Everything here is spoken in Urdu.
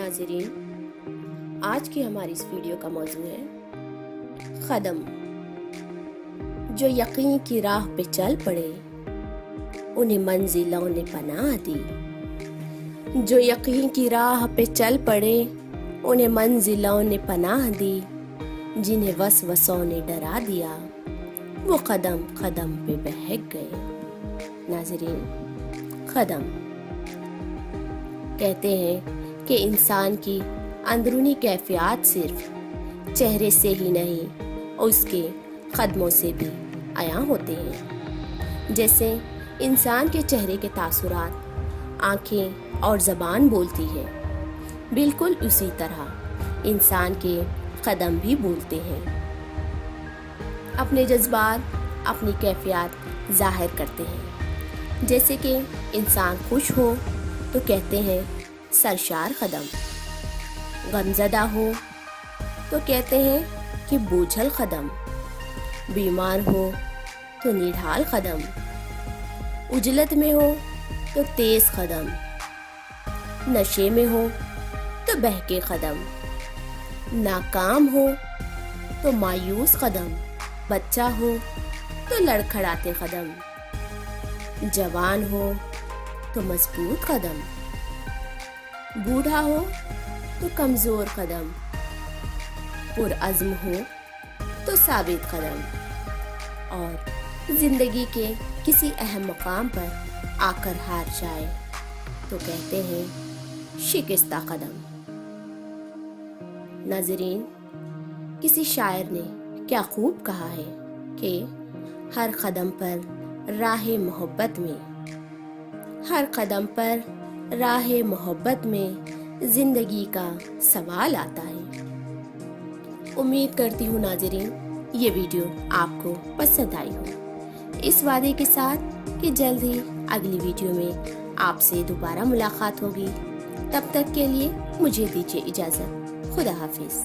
ناظرین، آج کی ہماری اس ویڈیو کا موضوع ہے قدم جو یقین کی راہ پہ چل پڑے انہیں منزلوں نے پناہ دی، جو یقین کی راہ پہ چل پڑے انہیں منزلوں نے پناہ دی، جنہیں وسوسوں نے ڈرا دیا وہ قدم قدم پہ بہک گئے۔ ناظرین، قدم کہتے ہیں کہ انسان کی اندرونی کیفیات صرف چہرے سے ہی نہیں اس کے قدموں سے بھی عیاں ہوتے ہیں۔ جیسے انسان کے چہرے کے تاثرات آنکھیں اور زبان بولتی ہے، بالکل اسی طرح انسان کے قدم بھی بولتے ہیں، اپنے جذبات اپنی کیفیات ظاہر کرتے ہیں۔ جیسے کہ انسان خوش ہو تو کہتے ہیں سرشار قدم، غمزدہ ہو تو کہتے ہیں کہ بوجھل قدم، بیمار ہو تو نڈھال قدم، عجلت میں ہو تو تیز قدم، نشے میں ہو تو بہکے قدم، ناکام ہو تو مایوس قدم، بچہ ہو تو لڑکھڑاتے قدم، جوان ہو تو مضبوط قدم، بوڑھا ہو تو کمزور قدم، پرعزم ہو تو ثابت قدم، اور زندگی کے کسی اہم مقام پر آ کر ہار جائے تو کہتے ہیں شکستہ قدم۔ ناظرین، کسی شاعر نے کیا خوب کہا ہے کہ ہر قدم پر راہ محبت میں، ہر قدم پر راہ محبت میں زندگی کا سوال آتا ہے۔ امید کرتی ہوں ناظرین یہ ویڈیو آپ کو پسند آئی ہو، اس وعدے کے ساتھ کہ جلد ہی اگلی ویڈیو میں آپ سے دوبارہ ملاقات ہوگی۔ تب تک کے لیے مجھے دیجیے اجازت۔ خدا حافظ۔